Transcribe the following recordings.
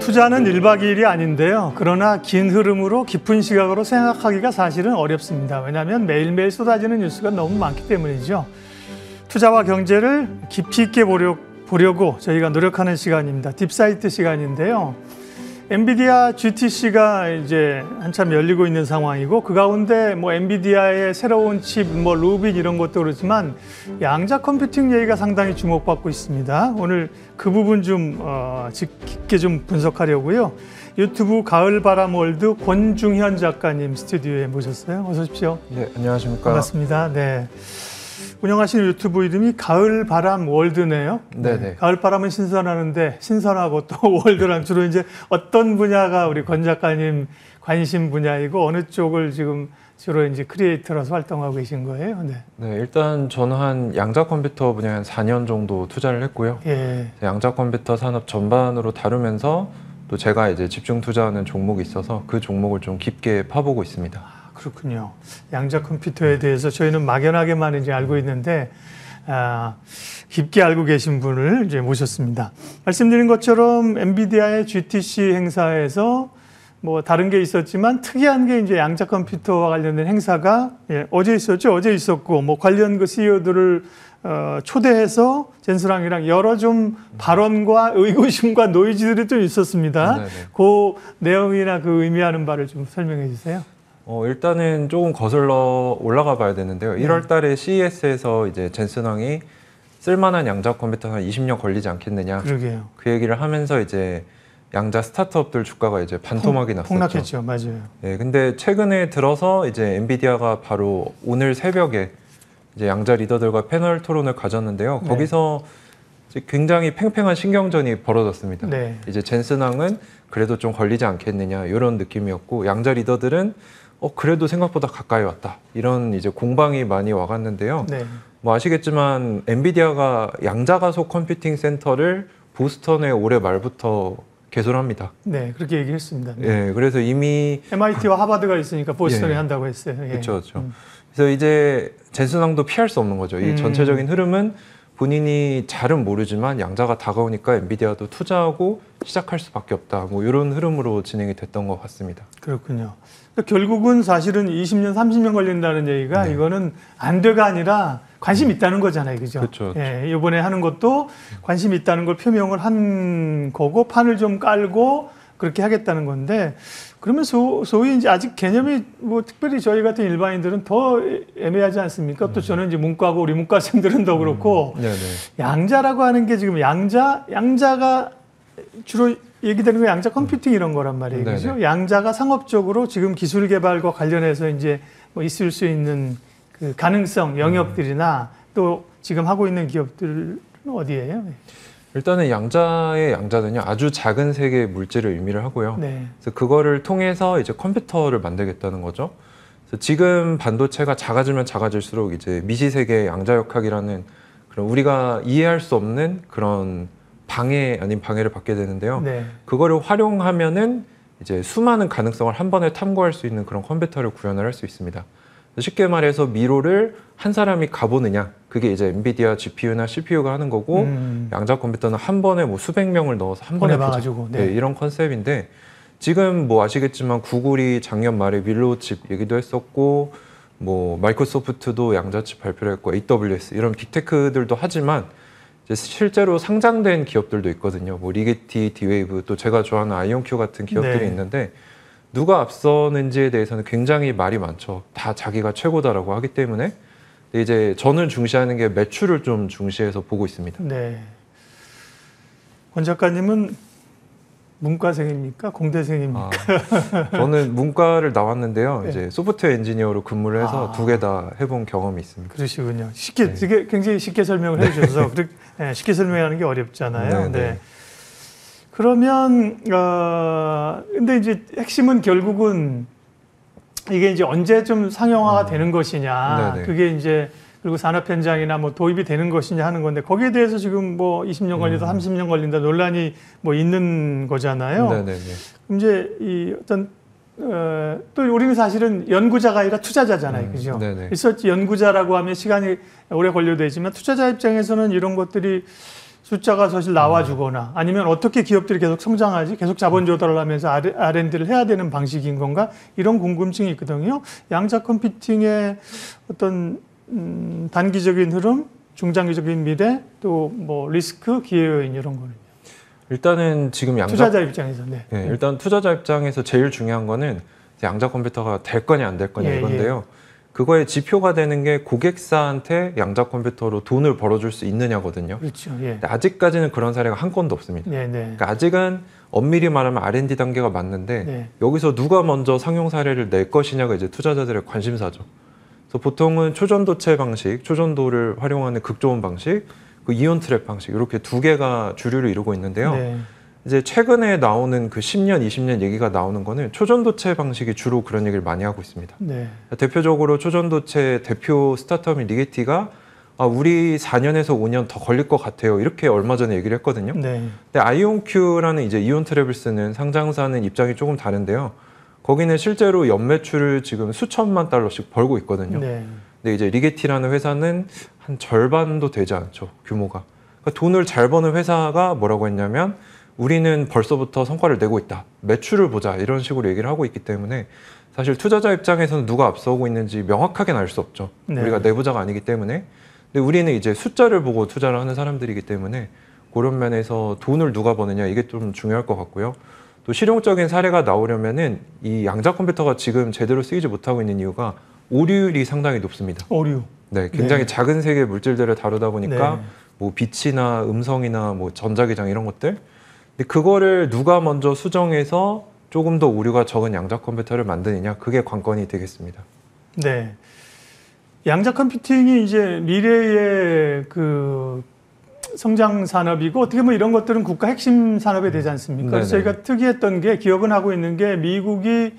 투자는 1박 2일이 아닌데요. 그러나 긴 흐름으로 깊은 시각으로 생각하기가 사실은 어렵습니다. 왜냐하면 매일매일 쏟아지는 뉴스가 너무 많기 때문이죠. 투자와 경제를 깊이 있게 보려고 저희가 노력하는 시간입니다. 딥사이트 시간인데요. 엔비디아 GTC가 이제 한참 열리고 있는 상황이고 그 가운데 뭐 엔비디아의 새로운 칩, 뭐 루빅 이런 것도 그렇지만 양자 컴퓨팅 얘기가 상당히 주목받고 있습니다. 오늘 그 부분 좀 깊게 좀 분석하려고요. 유튜브 가을바람 월드 권중현 작가님 스튜디오에 모셨어요. 어서 오십시오. 네, 안녕하십니까. 반갑습니다. 네. 운영하시는 유튜브 이름이 가을바람 월드네요. 네네. 가을바람은 신선하는데 신선하고 또 월드랑 주로 이제 어떤 분야가 우리 권 작가님 관심 분야이고 어느 쪽을 지금 주로 이제 크리에이터로서 활동하고 계신 거예요? 네. 네, 일단 저는 한 양자 컴퓨터 분야에 한 4년 정도 투자를 했고요. 예. 양자 컴퓨터 산업 전반으로 다루면서 또 제가 이제 집중 투자하는 종목이 있어서 그 종목을 좀 깊게 파보고 있습니다. 그렇군요. 양자 컴퓨터에 대해서 저희는 막연하게만 이제 알고 있는데 깊게 알고 계신 분을 이제 모셨습니다. 말씀드린 것처럼 엔비디아의 GTC 행사에서 뭐 다른 게 있었지만 특이한 게 이제 양자 컴퓨터와 관련된 행사가 어제 있었죠. 어제 있었고 뭐 관련 그 CEO들을 초대해서 젠스랑이랑 여러 좀 발언과 의구심과 노이즈들이 좀 있었습니다. 네네. 그 내용이나 그 의미하는 바를 좀 설명해 주세요. 일단은 조금 거슬러 올라가 봐야 되는데요. 1월 달에 CES에서 이제 젠슨왕이 쓸만한 양자 컴퓨터 한 20년 걸리지 않겠느냐. 그러게요. 그 얘기를 하면서 이제 양자 스타트업들 주가가 이제 반토막이 났었죠. 폭락했죠. 맞아요. 네, 근데 최근에 들어서 이제 엔비디아가 바로 오늘 새벽에 이제 양자 리더들과 패널 토론을 가졌는데요. 네. 거기서 이제 굉장히 팽팽한 신경전이 벌어졌습니다. 네. 이제 젠슨왕은 그래도 좀 걸리지 않겠느냐 이런 느낌이었고 양자 리더들은 그래도 생각보다 가까이 왔다. 이런 이제 공방이 많이 와갔는데요. 네. 뭐 아시겠지만 엔비디아가 양자가속 컴퓨팅 센터를 보스턴에 올해 말부터 개설합니다. 네, 그렇게 얘기했습니다. 네. 예, 그래서 이미 MIT와 하버드가 있으니까 보스턴에 예. 한다고 했어요. 예. 그렇죠. 그래서 이제 젠슨왕도 피할 수 없는 거죠. 이 전체적인 흐름은 본인이 잘은 모르지만 양자가 다가오니까 엔비디아도 투자하고 시작할 수밖에 없다. 뭐 이런 흐름으로 진행이 됐던 것 같습니다. 그렇군요. 결국은 사실은 20년, 30년 걸린다는 얘기가 이거는 안 돼가 아니라 관심 있다는 거잖아요. 그죠? 그렇죠. 예, 이번에 하는 것도 관심 있다는 걸 표명을 한 거고 판을 좀 깔고 그렇게 하겠다는 건데 그러면 소위 이제 아직 개념이 뭐 특별히 저희 같은 일반인들은 더 애매하지 않습니까? 또 저는 이제 문과고 우리 문과생들은 더 그렇고 양자라고 하는 게 지금 양자가 주로 얘기되는 거 양자 컴퓨팅 이런 거란 말이에요. 그죠? 양자가 상업적으로 지금 기술 개발과 관련해서 이제 뭐 있을 수 있는 그 가능성, 영역들이나 또 지금 하고 있는 기업들은 어디예요? 일단은 양자의 양자는요 아주 작은 세계의 물질을 의미를 하고요. 네. 그래서 그거를 통해서 이제 컴퓨터를 만들겠다는 거죠. 그래서 지금 반도체가 작아지면 작아질수록 이제 미시세계의 양자역학이라는 그런 우리가 이해할 수 없는 그런 방해 아닌 방해를 받게 되는데요. 네. 그거를 활용하면은 이제 수많은 가능성을 한 번에 탐구할 수 있는 그런 컴퓨터를 구현을 할 수 있습니다. 쉽게 말해서 미로를 한 사람이 가보느냐 그게 이제 엔비디아 GPU나 CPU가 하는 거고 양자 컴퓨터는 한 번에 뭐 수백 명을 넣어서 한 번에 봐가지고 네, 이런 컨셉인데 지금 뭐 아시겠지만 구글이 작년 말에 윌로우 칩 얘기도 했었고 뭐 마이크로소프트도 양자칩 발표를 했고 AWS 이런 빅테크들도 하지만 이제 실제로 상장된 기업들도 있거든요. 뭐 리게티, 디웨이브 또 제가 좋아하는 아이온큐 같은 기업들이 있는데 누가 앞서는지에 대해서는 굉장히 말이 많죠. 다 자기가 최고다라고 하기 때문에. 근데 이제 저는 중시하는 게 매출을 좀 중시해서 보고 있습니다. 네. 권 작가님은 문과생입니까? 공대생입니까? 저는 문과를 나왔는데요. 이제 소프트웨어 엔지니어로 근무를 해서 두 개 다 해본 경험이 있습니다. 그러시군요. 되게 굉장히 쉽게 설명을 해주셔서 쉽게 설명하는 게 어렵잖아요. 네. 그러면 근데 이제 핵심은 결국은 이게 이제 언제 좀 상용화가 되는 것이냐, 그게 이제 그리고 산업 현장이나 뭐 도입이 되는 것이냐 하는 건데 거기에 대해서 지금 뭐 20년 걸린다, 30년 걸린다 논란이 뭐 있는 거잖아요. 이제 이 어떤 또 우리는 사실은 연구자가 아니라 투자자잖아요, 그죠? 리서치 연구자라고 하면 시간이 오래 걸려도 되지만 투자자 입장에서는 이런 것들이 숫자가 사실 나와주거나 아니면 어떻게 기업들이 계속 성장하지 계속 자본 조달을 하면서 R&D를 해야 되는 방식인 건가 이런 궁금증이 있거든요. 양자 컴퓨팅의 어떤 단기적인 흐름, 중장기적인 미래 또 뭐 리스크, 기회 요인 이런 거는 일단은 지금 투자자 입장에서 일단 투자자 입장에서 제일 중요한 거는 양자 컴퓨터가 될 거냐 안 될 거냐 이건데요. 그거의 지표가 되는 게 고객사한테 양자 컴퓨터로 돈을 벌어줄 수 있느냐거든요. 그렇죠. 근데 아직까지는 그런 사례가 한 건도 없습니다. 그러니까 아직은 엄밀히 말하면 R&D 단계가 맞는데 여기서 누가 먼저 상용 사례를 낼 것이냐가 이제 투자자들의 관심사죠. 그래서 보통은 초전도체 방식, 초전도를 활용하는 극저온 방식, 그 이온 트랩 방식 이렇게 두 개가 주류를 이루고 있는데요. 이제 최근에 나오는 그 10년, 20년 얘기가 나오는 거는 초전도체 방식이 주로 그런 얘기를 많이 하고 있습니다. 대표적으로 초전도체 대표 스타트업인 리게티가 우리 4년에서 5년 더 걸릴 것 같아요. 이렇게 얼마 전에 얘기를 했거든요. 근데 아이온큐라는 이제 이온 트랩을 쓰는 상장사는 입장이 조금 다른데요. 거기는 실제로 연매출을 지금 수천만 달러씩 벌고 있거든요. 근데 이제 리게티라는 회사는 한 절반도 되지 않죠, 규모가. 그러니까 돈을 잘 버는 회사가 뭐라고 했냐면 우리는 벌써부터 성과를 내고 있다. 매출을 보자. 이런 식으로 얘기를 하고 있기 때문에 사실 투자자 입장에서는 누가 앞서고 있는지 명확하게는 알 수 없죠. 우리가 내부자가 아니기 때문에. 근데 우리는 이제 숫자를 보고 투자를 하는 사람들이기 때문에 그런 면에서 돈을 누가 버느냐 이게 좀 중요할 것 같고요. 또 실용적인 사례가 나오려면은 이 양자 컴퓨터가 지금 제대로 쓰이지 못하고 있는 이유가 오류율이 상당히 높습니다. 오류. 굉장히 작은 세계의 물질들을 다루다 보니까 뭐 빛이나 음성이나 뭐 전자기장 이런 것들. 근데 그거를 누가 먼저 수정해서 조금 더 오류가 적은 양자 컴퓨터를 만드느냐 그게 관건이 되겠습니다. 양자 컴퓨팅이 이제 미래의 그 성장 산업이고 어떻게 보면 이런 것들은 국가 핵심 산업이 되지 않습니까? 그래서 저희가 특이했던 게 기억은 하고 있는 게 미국이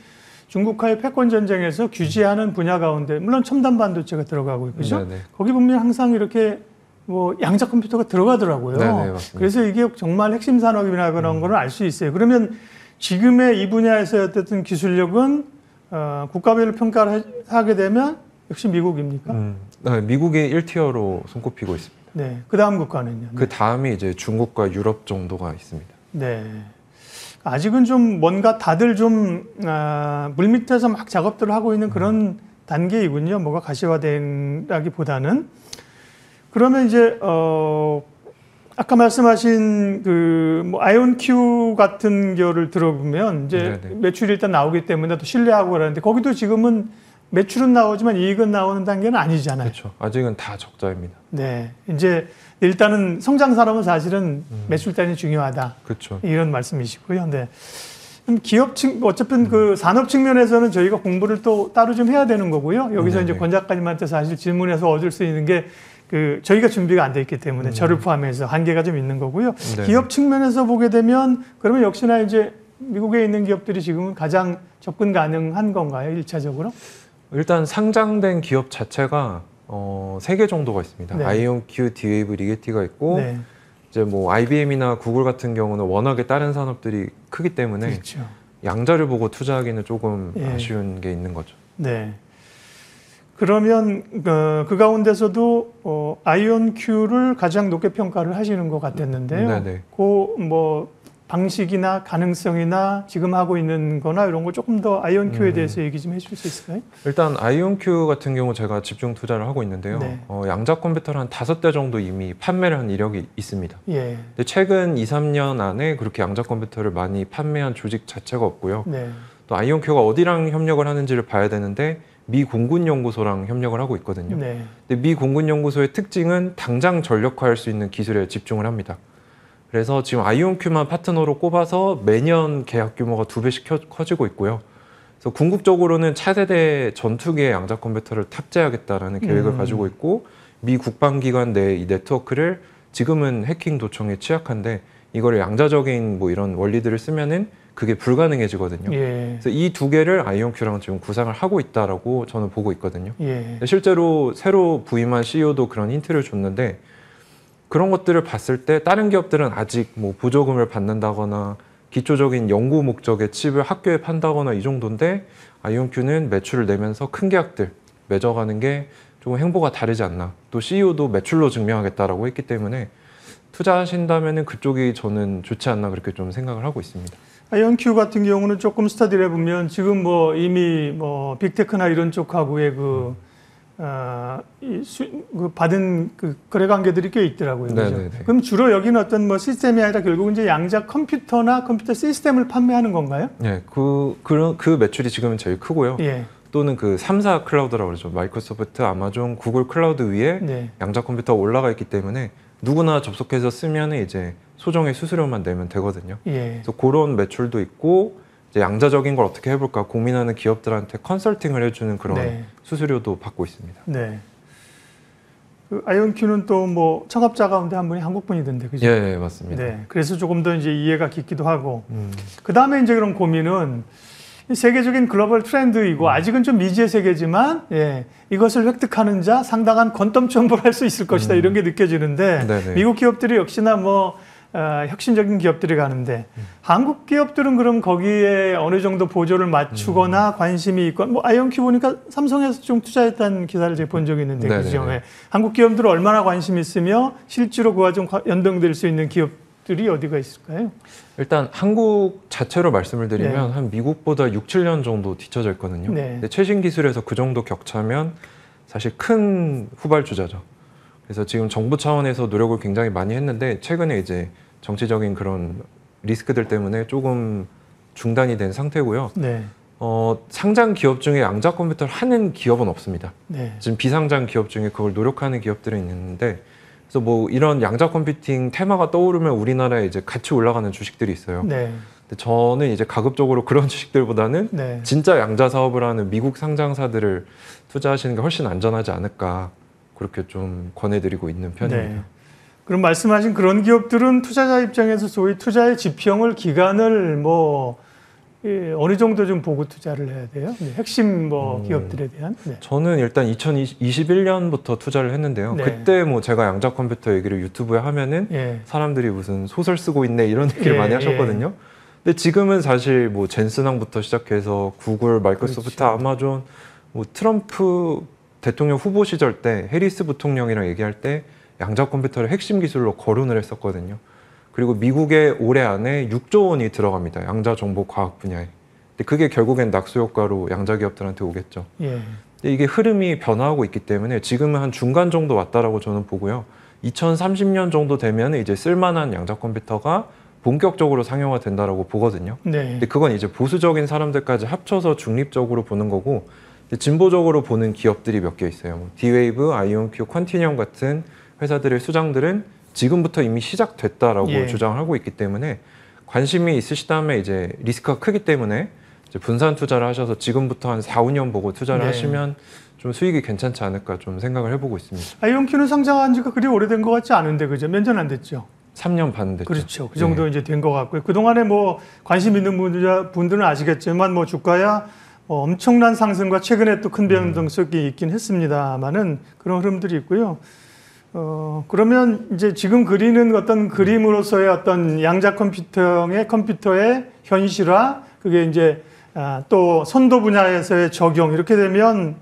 중국과의 패권 전쟁에서 규제하는 분야 가운데 물론 첨단 반도체가 들어가고 있죠. 거기 보면 항상 이렇게 뭐 양자 컴퓨터가 들어가더라고요. 그래서 이게 정말 핵심 산업이나 그런 거를 알 수 있어요. 그러면 지금의 이 분야에서의 어떤 기술력은 국가별로 평가를 하게 되면 역시 미국입니까? 미국이 1티어로 손꼽히고 있습니다. 그 다음 국가는요? 그 다음이 이제 중국과 유럽 정도가 있습니다. 아직은 좀 뭔가 다들 좀 물밑에서 막 작업들을 하고 있는 그런 단계이군요. 뭐가 가시화된다기보다는. 그러면 이제 아까 말씀하신 그 뭐 아이온큐 같은 거를 들어보면 이제 매출이 일단 나오기 때문에 또 신뢰하고 그러는데 거기도 지금은 매출은 나오지만 이익은 나오는 단계는 아니잖아요. 그렇죠. 아직은 다 적자입니다. 이제 일단은 성장 산업은 사실은 매출 단위 중요하다. 이런 말씀이시고요. 기업 어차피 그 산업 측면에서는 저희가 공부를 또 따로 좀 해야 되는 거고요. 여기서 이제 권 작가님한테 사실 질문해서 얻을 수 있는 게 그 저희가 준비가 안 돼 있기 때문에 저를 포함해서 한계가 좀 있는 거고요. 기업 측면에서 보게 되면 그러면 역시나 이제 미국에 있는 기업들이 지금은 가장 접근 가능한 건가요? 1차적으로? 일단 상장된 기업 자체가 3개 정도가 있습니다. 아이온큐, D-Wave, 리게티가 있고 이제 뭐 IBM이나 구글 같은 경우는 워낙에 다른 산업들이 크기 때문에 양자를 보고 투자하기는 조금 아쉬운 게 있는 거죠. 그러면 그 가운데서도 아이온큐를 가장 높게 평가를 하시는 것 같았는데요. 그 뭐 방식이나 가능성이나 지금 하고 있는 거나 이런 거 조금 더 아이온큐에 대해서 얘기 좀 해줄 수 있을까요? 일단 아이온큐 같은 경우 제가 집중 투자를 하고 있는데요. 양자 컴퓨터를 한 5대 정도 이미 판매를 한 이력이 있습니다. 근데 최근 2, 3년 안에 그렇게 양자 컴퓨터를 많이 판매한 조직 자체가 없고요. 또 아이온큐가 어디랑 협력을 하는지를 봐야 되는데 미 공군연구소랑 협력을 하고 있거든요. 근데 미 공군연구소의 특징은 당장 전력화할 수 있는 기술에 집중을 합니다. 그래서 지금 아이온큐만 파트너로 꼽아서 매년 계약 규모가 2배씩 커지고 있고요. 그래서 궁극적으로는 차세대 전투기의 양자 컴퓨터를 탑재하겠다라는 계획을 가지고 있고 미 국방기관 내 이 네트워크를 지금은 해킹 도청에 취약한데 이거를 양자적인 뭐 이런 원리들을 쓰면은 그게 불가능해지거든요. 그래서 이 2개를 아이온큐랑 지금 구상을 하고 있다라고 저는 보고 있거든요. 실제로 새로 부임한 CEO도 그런 힌트를 줬는데 그런 것들을 봤을 때 다른 기업들은 아직 뭐 보조금을 받는다거나 기초적인 연구 목적의 칩을 학교에 판다거나 이 정도인데 아이온큐는 매출을 내면서 큰 계약들 맺어가는 게 조금 행보가 다르지 않나. 또 CEO도 매출로 증명하겠다라고 했기 때문에 투자하신다면은 그쪽이 저는 좋지 않나 그렇게 좀 생각을 하고 있습니다. 아이온큐 같은 경우는 조금 스터디를 해보면 지금 뭐 이미 뭐 빅테크나 이런 쪽하고의 그 받은 그 거래 관계들이 꽤 있더라고요. 그죠? 그럼 주로 여기는 어떤 뭐 시스템이 아니라 결국 이제 양자 컴퓨터나 컴퓨터 시스템을 판매하는 건가요? 네, 그 매출이 지금은 제일 크고요. 예. 또는 그 3사 클라우드라고 그러죠. 마이크로소프트, 아마존, 구글 클라우드 위에 네. 양자 컴퓨터가 올라가 있기 때문에 누구나 접속해서 쓰면 이제 소정의 수수료만 내면 되거든요. 예. 그래서 그런 매출도 있고 이제 양자적인 걸 어떻게 해볼까 고민하는 기업들한테 컨설팅을 해주는 그런 네. 수수료도 받고 있습니다. 네. 그 아이온큐는 또 뭐 창업자 가운데 한 분이 한국 분이던데, 그죠? 예, 맞습니다. 네. 그래서 조금 더 이제 이해가 깊기도 하고. 그 다음에 이제 그런 고민은 세계적인 글로벌 트렌드이고 아직은 좀 미지의 세계지만 예, 이것을 획득하는 자 상당한 건덤청보를 할 수 있을 것이다 이런 게 느껴지는데 네네. 미국 기업들이 역시나 뭐 혁신적인 기업들이 가는데 한국 기업들은 그럼 거기에 어느 정도 보조를 맞추거나 관심이 있고 뭐 아이온큐 보니까 삼성에서 좀 투자했다는 기사를 제가 본 적이 있는데 그죠? 예. 한국 기업들은 얼마나 관심이 있으며 실제로 그와 좀 연동될 수 있는 기업들이 어디가 있을까요? 일단 한국 자체로 말씀을 드리면 네. 한 미국보다 6, 7년 정도 뒤쳐져 있거든요. 네. 근데 최신 기술에서 그 정도 격차면 사실 큰 후발주자죠. 그래서 지금 정부 차원에서 노력을 굉장히 많이 했는데 최근에 이제 정치적인 그런 리스크들 때문에 조금 중단이 된 상태고요. 네. 상장 기업 중에 양자 컴퓨터를 하는 기업은 없습니다. 네. 지금 비상장 기업 중에 그걸 노력하는 기업들은 있는데 그래서 뭐 이런 양자 컴퓨팅 테마가 떠오르면 우리나라에 이제 같이 올라가는 주식들이 있어요. 네. 근데 저는 이제 가급적으로 그런 주식들보다는 네. 진짜 양자 사업을 하는 미국 상장사들을 투자하시는 게 훨씬 안전하지 않을까 그렇게 좀 권해드리고 있는 편입니다. 네. 그럼 말씀하신 그런 기업들은 투자자 입장에서 소위 투자의 지평을 기간을 뭐 어느 정도 좀 보고 투자를 해야 돼요? 네. 핵심 뭐 기업들에 대한. 네. 저는 일단 2021년부터 투자를 했는데요. 네. 그때 뭐 제가 양자 컴퓨터 얘기를 유튜브에 하면은 예. 사람들이 무슨 소설 쓰고 있네 이런 얘기를 예, 많이 하셨거든요. 근데 지금은 사실 뭐 젠슨항부터 시작해서 구글, 마이크로소프트, 그렇죠. 아마존, 뭐 트럼프 대통령 후보 시절 때 해리스 부통령이랑 얘기할 때 양자 컴퓨터를 핵심 기술로 거론을 했었거든요. 그리고 미국에 올해 안에 6조 원이 들어갑니다. 양자 정보 과학 분야에. 근데 그게 결국엔 낙수 효과로 양자 기업들한테 오겠죠. 예. 근데 이게 흐름이 변화하고 있기 때문에 지금은 한 중간 정도 왔다라고 저는 보고요. 2030년 정도 되면 이제 쓸만한 양자 컴퓨터가 본격적으로 상용화 된다라고 보거든요. 네. 근데 그건 이제 보수적인 사람들까지 합쳐서 중립적으로 보는 거고 진보적으로 보는 기업들이 몇 개 있어요. D-Wave, 아이온큐, 컨티니엄 같은 회사들의 수장들은 지금부터 이미 시작됐다라고 예. 주장하고 있기 때문에 관심이 있으시다면 이제 리스크가 크기 때문에 이제 분산 투자를 하셔서 지금부터 한 4, 5년 보고 투자를 네. 하시면 좀 수익이 괜찮지 않을까 좀 생각을 해보고 있습니다. 아이온큐는 상장한 지가 그리 오래된 것 같지 않은데 그죠? 몇 년 안 됐죠? 3년 반 됐죠. 그렇죠. 그 정도 이제 된 것 같고요. 그동안에 뭐 관심 있는 분들은 아시겠지만 뭐 주가야 엄청난 상승과 최근에 또 큰 변동성이 있긴 했습니다만은 그런 흐름들이 있고요. 그러면 이제 지금 그리는 어떤 그림으로서의 어떤 양자 컴퓨터의 현실화, 그게 이제 또 선도 분야에서의 적용 이렇게 되면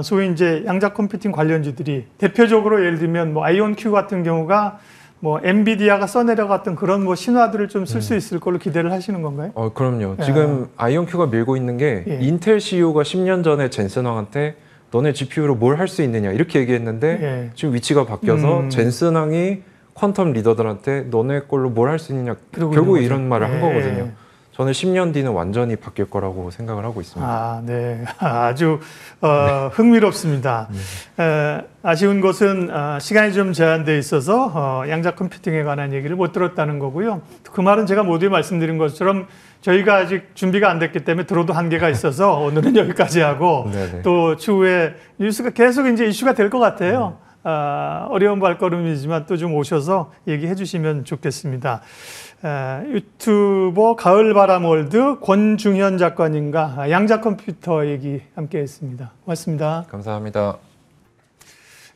소위 이제 양자 컴퓨팅 관련주들이 대표적으로 예를 들면 뭐 아이온큐 같은 경우가 뭐 엔비디아가 써내려갔던 그런 뭐 신화들을 좀 쓸 수 있을 걸로 기대를 하시는 건가요? 그럼요. 지금 아이온큐가 밀고 있는 게 예. 인텔 CEO가 10년 전에 젠슨왕한테 너네 GPU로 뭘 할 수 있느냐 이렇게 얘기했는데 예. 지금 위치가 바뀌어서 젠슨왕이 퀀텀 리더들한테 너네 걸로 뭘 할 수 있느냐 결국 이런 말을 한 거거든요. 저는 10년 뒤는 완전히 바뀔 거라고 생각을 하고 있습니다. 네. 아주 흥미롭습니다. 아쉬운 것은 시간이 좀 제한되어 있어서 양자 컴퓨팅에 관한 얘기를 못 들었다는 거고요. 그 말은 제가 모두에 말씀드린 것처럼 저희가 아직 준비가 안 됐기 때문에 들어도 한계가 있어서 오늘은 여기까지 하고 네네. 또 추후에 뉴스가 계속 이제 이슈가 될 것 같아요. 어려운 발걸음이지만 또 좀 오셔서 얘기해 주시면 좋겠습니다. 유튜버 가을바람월드 권중현 작가님과 양자 컴퓨터 얘기 함께 했습니다. 고맙습니다. 감사합니다.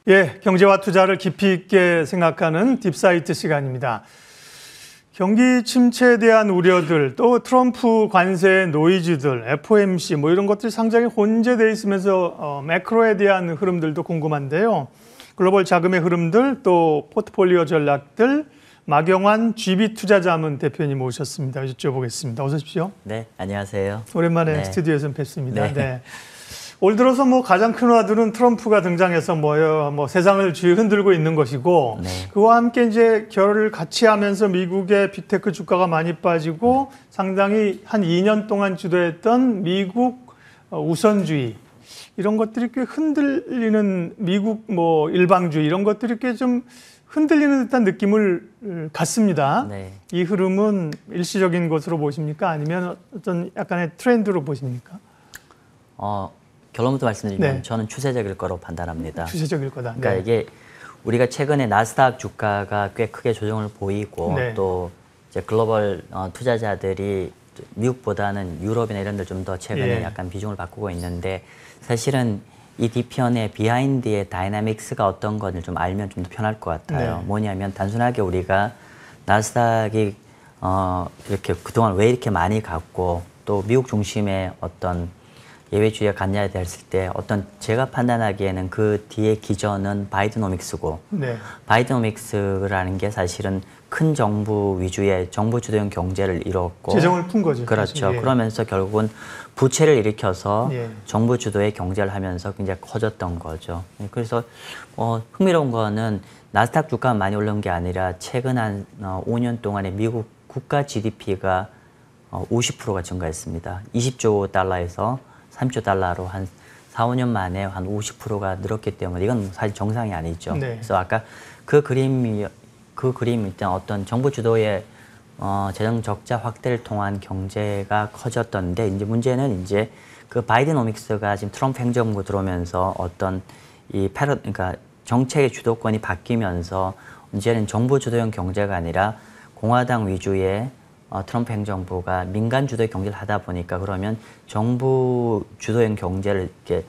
예, 경제와 투자를 깊이 있게 생각하는 딥사이트 시간입니다. 경기 침체에 대한 우려들, 또 트럼프 관세 노이즈들, FOMC 뭐 이런 것들이 상당히 혼재되어 있으면서 매크로에 대한 흐름들도 궁금한데요. 글로벌 자금의 흐름들 또 포트폴리오 전략들 마경환 GB투자자문 대표님 모셨습니다. 여쭤보겠습니다. 어서 오십시오. 네, 안녕하세요. 오랜만에 네. 스튜디오에서 뵙습니다. 네. 네. 올 들어서 뭐 가장 큰 화두는 트럼프가 등장해서 뭐 세상을 흔들고 있는 것이고 네. 그와 함께 이제 결을 같이 하면서 미국의 빅테크 주가가 많이 빠지고 상당히 한 2년 동안 주도했던 미국 우선주의 이런 것들이 꽤 흔들리는 미국 뭐 일방주의 이런 것들이 꽤 좀 흔들리는 듯한 느낌을 갖습니다. 네. 이 흐름은 일시적인 것으로 보십니까? 아니면 어떤 약간의 트렌드로 보십니까? 결론부터 말씀드리면 네. 저는 추세적일 거로 판단합니다. 추세적일 거다. 그러니까 네. 이게 우리가 최근에 나스닥 주가가 꽤 크게 조정을 보이고 네. 또 이제 글로벌 투자자들이 미국보다는 유럽이나 이런 데 좀 더 최근에 예. 약간 비중을 바꾸고 있는데 사실은 이 뒤편의 비하인드의 다이나믹스가 어떤 건을 좀 알면 좀 더 편할 것 같아요. 네. 뭐냐면 단순하게 우리가 나스닥이 이렇게 그동안 왜 이렇게 많이 갔고 또 미국 중심의 어떤 예외주의가 갔냐 됐을 때 어떤 제가 판단하기에는 그 뒤에 기전은 바이드노믹스고 네. 바이드노믹스라는 게 사실은 큰 정부 위주의 정부 주도형 경제를 이뤘고 재정을 푼 거죠. 그렇죠. 사실. 예. 그러면서 결국은 부채를 일으켜서 예. 정부 주도의 경제를 하면서 굉장히 커졌던 거죠. 그래서 흥미로운 거는 나스닥 주가가 많이 올라온 게 아니라 최근 한 5년 동안에 미국 국가 GDP가 50%가 증가했습니다. 20조 달러에서 30조 달러로 한 4, 5년 만에 한 50%가 늘었기 때문에 이건 사실 정상이 아니죠. 네. 그래서 아까 그 그림이 일단 어떤 정부 주도의 재정 적자 확대를 통한 경제가 커졌던데 이제 문제는 이제 그 바이드노믹스가 지금 트럼프 행정부 들어오면서 어떤 그러니까 정책의 주도권이 바뀌면서 이제는 정부 주도형 경제가 아니라 공화당 위주의 트럼프 행정부가 민간 주도의 경제를 하다 보니까 그러면 정부 주도형 경제를 이렇게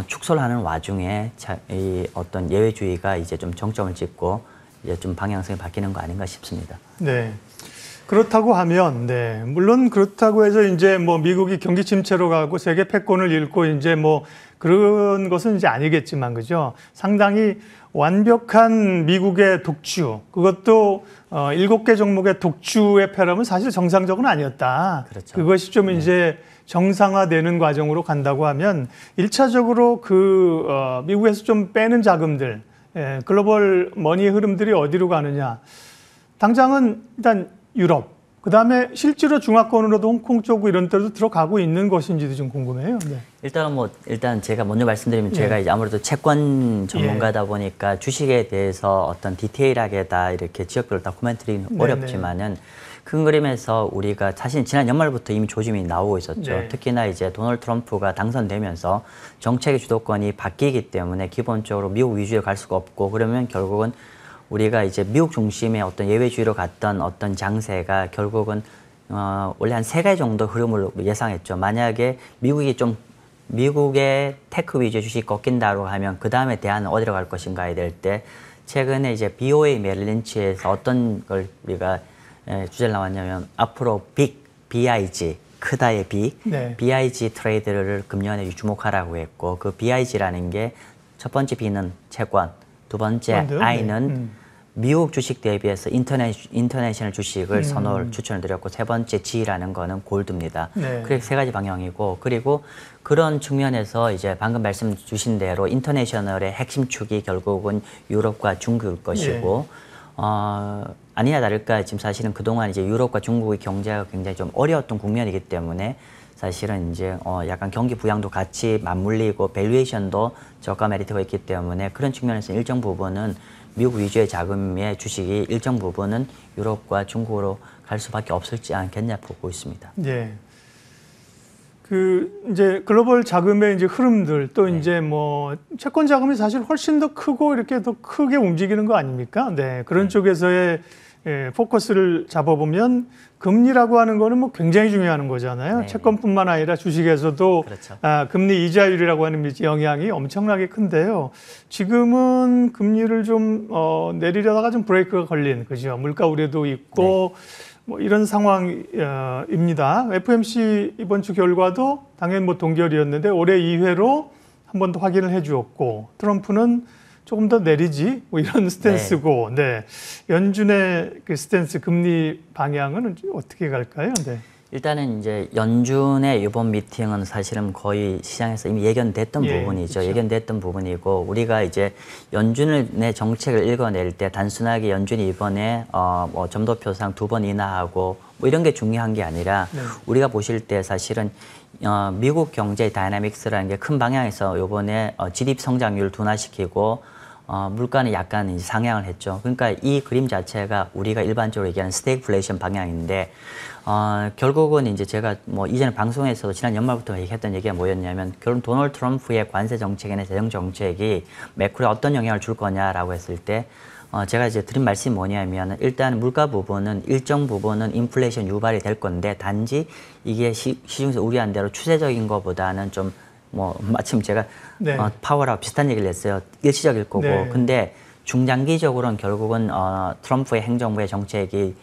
축소를 하는 와중에 이 어떤 예외주의가 이제 좀 정점을 찍고 이제 좀 방향성이 바뀌는 거 아닌가 싶습니다. 네. 그렇다고 하면, 네. 물론 그렇다고 해서 이제 뭐 미국이 경기 침체로 가고 세계 패권을 잃고 이제 뭐 그런 것은 이제 아니겠지만, 그죠? 상당히 완벽한 미국의 독주, 그것도 7개 종목의 독주의 패럼은 사실 정상적은 아니었다. 그렇죠. 그것이 좀 이제 정상화되는 과정으로 간다고 하면 1차적으로 미국에서 좀 빼는 자금들, 글로벌 머니의 흐름들이 어디로 가느냐. 당장은 일단 유럽, 그다음에 실제로 중화권으로도 홍콩 쪽 이런 데도 들어가고 있는 것인지도 좀 궁금해요. 네. 일단 제가 먼저 말씀드리면 예. 제가 이제 아무래도 채권 전문가다 보니까 주식에 대해서 어떤 디테일하게 다 이렇게 지역별로 다 코멘트리는 네네. 어렵지만은 큰 그림에서 우리가 사실 지난 연말부터 이미 조짐이 나오고 있었죠. 네. 특히나 이제 도널드 트럼프가 당선되면서 정책의 주도권이 바뀌기 때문에 기본적으로 미국 위주로 갈 수가 없고 그러면 결국은 우리가 이제 미국 중심의 어떤 예외주의로 갔던 어떤 장세가 결국은 원래 한 3가지 정도 흐름을 예상했죠. 만약에 미국의 테크 위주의 주식이 꺾인다고 하면 그 다음에 대안은 어디로 갈 것인가에 될 때 최근에 이제 BOA 메릴린치에서 어떤 걸 우리가 주제를 나왔냐면 앞으로 BIG 크다의 B, 네. BIG 트레이드를 금년에 주목하라고 했고 그 BIG라는 게 첫 번째 B는 채권, 두 번째 펀드? I는 네. 미국 주식 대비해서 인터내셔널 주식을 추천을 드렸고 세 번째 G라는 거는 골드입니다. 네. 그래서 3가지 방향이고 그리고 그런 측면에서 이제 방금 말씀 주신 대로 인터내셔널의 핵심 축이 결국은 유럽과 중국일 것이고 아니나 다를까 지금 사실은 그동안 이제 유럽과 중국의 경제가 굉장히 좀 어려웠던 국면이기 때문에 사실은 이제 약간 경기 부양도 같이 맞물리고 밸류에이션도 저가 메리트가 있기 때문에 그런 측면에서 일정 부분은 미국 위주의 자금의 주식이 일정 부분은 유럽과 중국으로 갈 수밖에 없을지 않겠냐 보고 있습니다. 예. 이제 글로벌 자금의 이제 흐름들 또 이제 뭐 채권 자금이 사실 훨씬 더 크고 이렇게 더 크게 움직이는 거 아닙니까? 네. 그런 쪽에서의 포커스를 잡아보면 금리라고 하는 거는 뭐 굉장히 중요한 거잖아요. 네네. 채권뿐만 아니라 주식에서도 그렇죠. 금리 이자율이라고 하는 영향이 엄청나게 큰데요. 지금은 금리를 좀 내리려다가 좀 브레이크가 걸린, 그죠? 물가 우려도 있고 뭐 이런 상황입니다. FOMC 이번 주 결과도 당연히 뭐 동결이었는데 올해 2회로 한 번 더 확인을 해주었고 트럼프는 조금 더 내리지 뭐 이런 스탠스고, 네. 연준의 그 스탠스 금리 방향은 어떻게 갈까요? 네. 일단은 이제 연준의 이번 미팅은 사실은 거의 시장에서 이미 예견됐던 부분이죠. 그렇죠. 예견됐던 부분이고 우리가 이제 연준의 정책을 읽어낼 때 단순하게 연준이 이번에 뭐 점도표상 2번 인하하고 뭐 이런 게 중요한 게 아니라 우리가 보실 때 사실은 미국 경제의 다이나믹스라는 게 큰 방향에서 이번에 GDP 성장률을 둔화시키고 물가는 약간 상향을 했죠. 그러니까 이 그림 자체가 우리가 일반적으로 얘기하는 스태그플레이션 방향인데 결국은 이제 제가 뭐 이전에 방송에서도 지난 연말부터 얘기했던 얘기가 뭐였냐면 결국 도널드 트럼프의 관세 정책이나 재정 정책이 매크로에 어떤 영향을 줄 거냐라고 했을 때 제가 이제 드린 말씀이 뭐냐면 일단 물가 부분은 일정 부분은 인플레이션 유발이 될 건데 단지 이게 시중에서 우려한 대로 추세적인 것보다는 좀 뭐 마침 제가 파월하고 비슷한 얘기를 했어요. 일시적일 거고. 근데 중장기적으로는 결국은 트럼프의 행정부의 정책이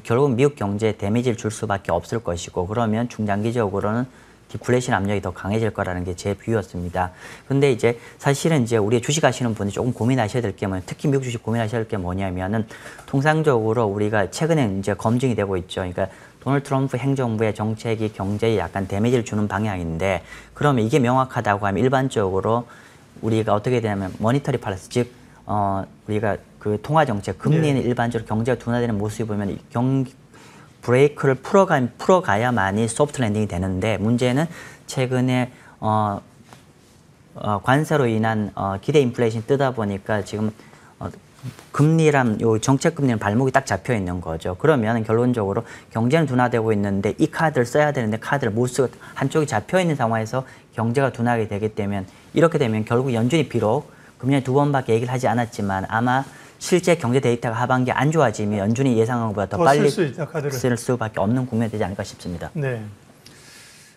결국은 미국 경제에 데미지를 줄 수밖에 없을 것이고 그러면 중장기적으로는 디플레이션 압력이 더 강해질 거라는 게 제 뷰였습니다. 근데 이제 사실은 이제 우리 주식 하시는 분이 조금 고민하셔야 될 게 뭐냐면 특히 미국 주식 고민하셔야 될 게 뭐냐면은 통상적으로 우리가 최근에 이제 검증이 되고 있죠. 그러니까 도널드 트럼프 행정부의 정책이 경제에 약간 데미지를 주는 방향인데 그러면 이게 명확하다고 하면 일반적으로 우리가 어떻게 되냐면 모니터리 팔러시 즉 우리가 그 통화 정책 금리는 일반적으로 경제가 둔화되는 모습이 보면 브레이크를 풀어가야만이 소프트 랜딩이 되는데 문제는 최근에 관세로 인한 기대 인플레이션이 뜨다 보니까 지금 금리랑 요 정책 금리는 발목이 딱 잡혀 있는 거죠. 그러면 결론적으로 경제는 둔화되고 있는데 이 카드를 써야 되는데 카드를 못 쓰고 한쪽이 잡혀 있는 상황에서 경제가 둔화하게 되기 때문에 이렇게 되면 결국 연준이 비록 금년에 2번밖에 얘기를 하지 않았지만 아마 실제 경제 데이터가 하반기에 안 좋아지면 연준이 예상한 것보다 더 빨리 쓸 수밖에 없는 국면이 되지 않을까 싶습니다. 네.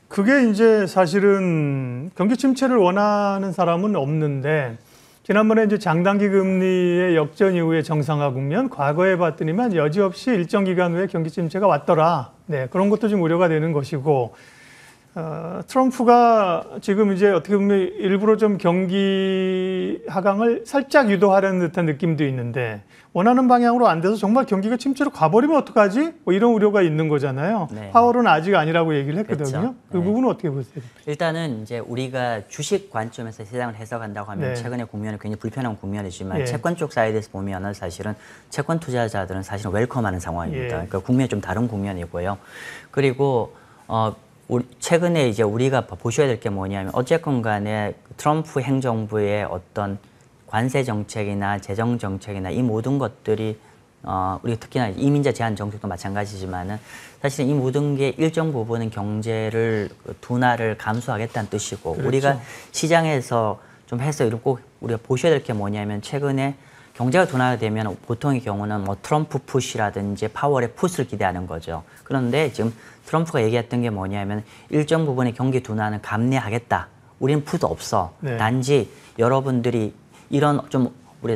그게 이제 사실은 경기 침체를 원하는 사람은 없는데 지난번에 이제 장단기 금리의 역전 이후의 정상화 국면 과거에 봤더니만 여지없이 일정 기간 후에 경기 침체가 왔더라. 네, 그런 것도 좀 우려가 되는 것이고 트럼프가 지금 이제 어떻게 보면 일부러 좀 경기 하강을 살짝 유도하려는 듯한 느낌도 있는데 원하는 방향으로 안 돼서 정말 경기가 침체로 가버리면 어떡하지? 뭐 이런 우려가 있는 거잖아요. 파월은 아직 아니라고 얘기를 했거든요. 그렇죠. 그 부분은 어떻게 보세요? 일단은 이제 우리가 주식 관점에서 세상을 해석한다고 하면 최근의 국면은 굉장히 불편한 국면이지만 채권 쪽 사이드에서 보면은 사실은 채권 투자자들은 사실은 웰컴하는 상황입니다. 그러니까 국면이 좀 다른 국면이고요. 그리고 최근에 이제 우리가 보셔야 될 게 뭐냐면 어쨌건 간에 트럼프 행정부의 어떤 관세 정책이나 재정 정책이나 이 모든 것들이 우리가 특히나 이민자 제한 정책도 마찬가지지만은 사실 이 모든 게 일정 부분은 경제를 둔화를 감수하겠다는 뜻이고 우리가 시장에서 좀 해서 꼭 우리가 보셔야 될 게 뭐냐면 최근에 경제가 둔화가 되면 보통의 경우는 뭐 트럼프 푸시라든지 파월의 풋을 기대하는 거죠. 그런데 지금 트럼프가 얘기했던 게 뭐냐면 일정 부분의 경기 둔화는 감내하겠다. 우리는 풋 없어. 단지 여러분들이 이런 좀 우리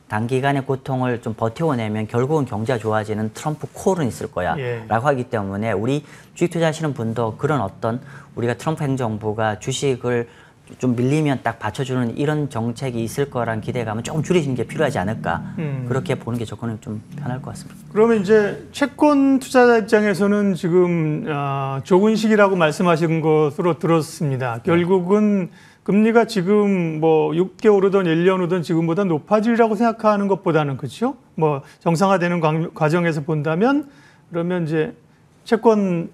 단기간의 고통을 좀 버텨내면 결국은 경제가 좋아지는 트럼프 콜은 있을 거야. 라고 하기 때문에 우리 주식 투자하시는 분도 그런 어떤 우리가 트럼프 행정부가 주식을 좀 밀리면 딱 받쳐주는 이런 정책이 있을 거란 기대감은 조금 줄이시는 게 필요하지 않을까. 그렇게 보는 게 저는 좀 편할 것 같습니다. 그러면 이제 채권 투자자 입장에서는 지금 좋은 시기라고 말씀하신 것으로 들었습니다. 결국은 금리가 지금 뭐 6개월 후든 1년 후든 지금보다 높아지리라고 생각하는 것보다는 그렇죠? 뭐 정상화되는 과정에서 본다면 그러면 이제 채권은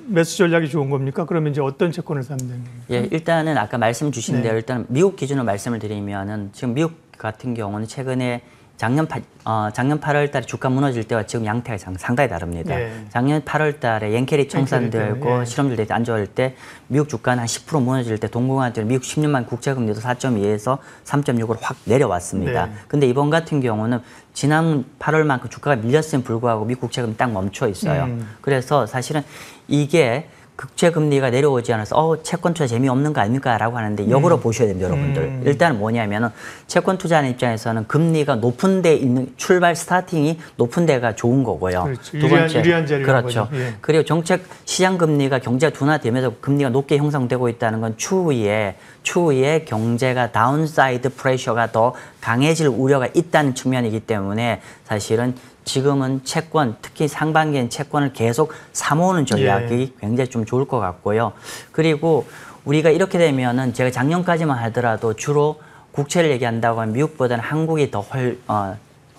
매수 전략이 좋은 겁니까? 그러면 이제 어떤 채권을 사면 되는 겁니까? 예, 일단은 아까 말씀 주신 대로 일단 미국 기준으로 말씀을 드리면은 지금 미국 같은 경우는 최근에 작년 8월 달에 주가 무너질 때와 지금 양태가 상당히 다릅니다. 작년 8월 달에 옌케리 청산되고 실업률 데이터 안 좋을 때 미국 주가는 한 10% 무너질 때 동공한테는 미국 10년만 국채금리도 4.2에서 3.6으로 확 내려왔습니다. 근데 이번 같은 경우는 지난 8월만큼 주가가 밀렸음에 불구하고 미국 국채금리 딱 멈춰 있어요. 그래서 사실은 이게 국채금리가 내려오지 않아서 채권 투자 재미없는 거 아닙니까? 라고 하는데 역으로 보셔야 됩니다, 여러분들. 일단 뭐냐면은 채권 투자하는 입장에서는 금리가 높은 데 있는 출발 스타팅이 높은 데가 좋은 거고요. 그렇죠. 두 번째. 유리한 자리인 그렇죠. 거죠. 그리고 정책 시장 금리가 경제가 둔화되면서 금리가 높게 형성되고 있다는 건 추후에 추후에 경제가 다운사이드 프레셔가 더 강해질 우려가 있다는 측면이기 때문에 사실은 지금은 채권, 특히 상반기엔 채권을 계속 사모으는 전략이 굉장히 좀 좋을 것 같고요. 그리고 우리가 이렇게 되면은 제가 작년까지만 하더라도 주로 국채를 얘기한다고 하면 미국보다는 한국이 더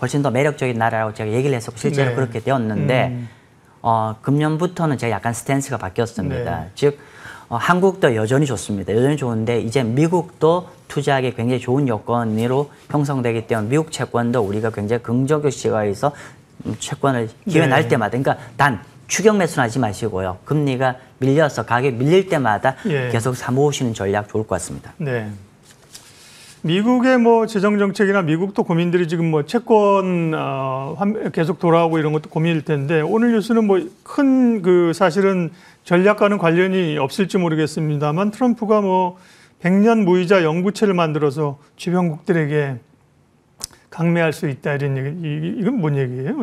훨씬 더 매력적인 나라라고 제가 얘기를 했었고 실제로 네. 그렇게 되었는데 금년부터는 제가 약간 스탠스가 바뀌었습니다. 네. 즉 한국도 여전히 좋습니다. 여전히 좋은데 이제 미국도 투자하기 굉장히 좋은 여건으로 형성되기 때문에 미국 채권도 우리가 굉장히 긍정적 시각에서 채권을 기회 날 때마다 그러니까 단 추격 매수는 하지 마시고요. 금리가 밀려서 가격이 밀릴 때마다 계속 사모으시는 전략 좋을 것 같습니다. 네. 미국의 뭐 재정 정책이나 미국도 고민들이 지금 뭐 채권 계속 돌아오고 이런 것도 고민일 텐데 오늘 뉴스는 뭐 큰 그 사실은 전략과는 관련이 없을지 모르겠습니다만 트럼프가 뭐 100년 무이자 영부채를 만들어서 주변국들에게 강매할 수 있다 이런 얘기. 이건 뭔 얘기예요?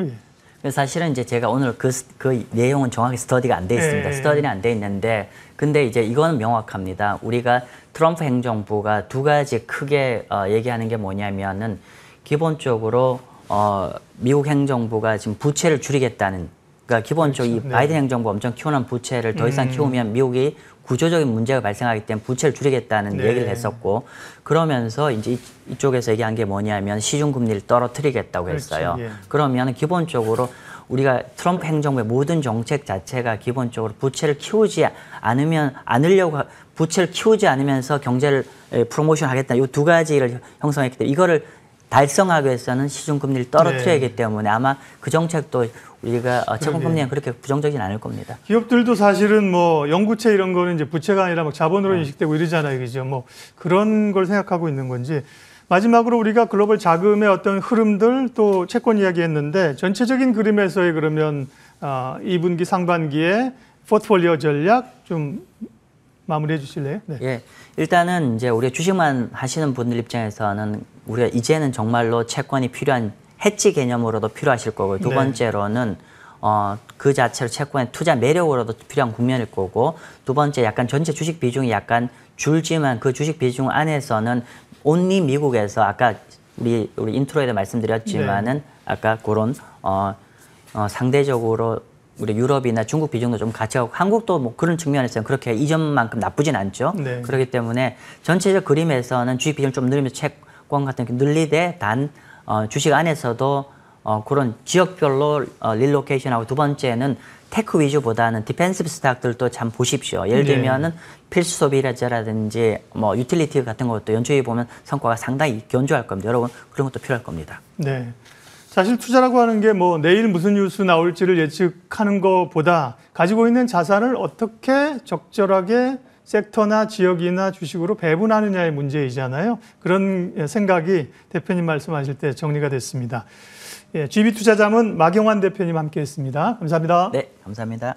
사실은 이제 제가 오늘 그 내용은 정확히 스터디가 안 돼 있습니다. 스터디는 안 돼 있는데 근데 이제 이거는 명확합니다. 우리가 트럼프 행정부가 두 가지 크게 얘기하는 게 뭐냐면은 기본적으로 미국 행정부가 지금 부채를 줄이겠다는 그러니까 기본적으로 그렇죠. 이 바이든 행정부 엄청 키워놓은 부채를 더 이상 키우면 미국이 구조적인 문제가 발생하기 때문에 부채를 줄이겠다는 얘기를 했었고 그러면서 이제 이쪽에서 얘기한 게 뭐냐면 시중금리를 떨어뜨리겠다고 했어요. 그렇죠. 그러면 기본적으로 우리가 트럼프 행정부의 모든 정책 자체가 기본적으로 부채를 키우지 부채를 키우지 않으면서 경제를 프로모션 하겠다. 이 두 가지를 형성했기 때문에 이거를 달성하기 위해서는 시중금리를 떨어뜨려야기 때문에 아마 그 정책도 우리가 채권금리는 그렇게 부정적이진 않을 겁니다. 기업들도 사실은 뭐 영구채 이런 거는 이제 부채가 아니라 막 자본으로 인식되고 이러잖아요. 그죠? 뭐 그런 걸 생각하고 있는 건지. 마지막으로 우리가 글로벌 자금의 어떤 흐름들 또 채권 이야기했는데 전체적인 그림에서의 그러면 2분기 상반기에 포트폴리오 전략 좀 마무리해 주실래요? 네. 예, 일단은 이제 우리가 주식만 하시는 분들 입장에서는 우리가 이제는 정말로 채권이 필요한 해지 개념으로도 필요하실 거고요. 두 번째로는 그 자체로 채권의 투자 매력으로도 필요한 국면일 거고 두 번째 약간 전체 주식 비중이 약간 줄지만 그 주식 비중 안에서는 온리 미국에서 아까 우리 인트로에도 말씀드렸지만은 아까 그런 상대적으로 우리 유럽이나 중국 비중도 좀 같이 하고 한국도 뭐 그런 측면에서는 그렇게 이전만큼 나쁘진 않죠. 그렇기 때문에 전체적 그림에서는 주식 비중을 좀 늘리면서 채권 같은 게 늘리되 단 주식 안에서도 그런 지역별로 릴로케이션하고 두 번째는 테크 위주보다는 디펜시브 스탁들도 참 보십시오. 예를 들면은 필수 소비자라든지 뭐 유틸리티 같은 것도 연초에 보면 성과가 상당히 견조할 겁니다. 여러분 그런 것도 필요할 겁니다. 네. 사실 투자라고 하는 게 뭐 내일 무슨 뉴스 나올지를 예측하는 것보다 가지고 있는 자산을 어떻게 적절하게 섹터나 지역이나 주식으로 배분하느냐의 문제이잖아요. 그런 생각이 대표님 말씀하실 때 정리가 됐습니다. GB투자자문 마경환 대표님 함께했습니다. 감사합니다. 네, 감사합니다.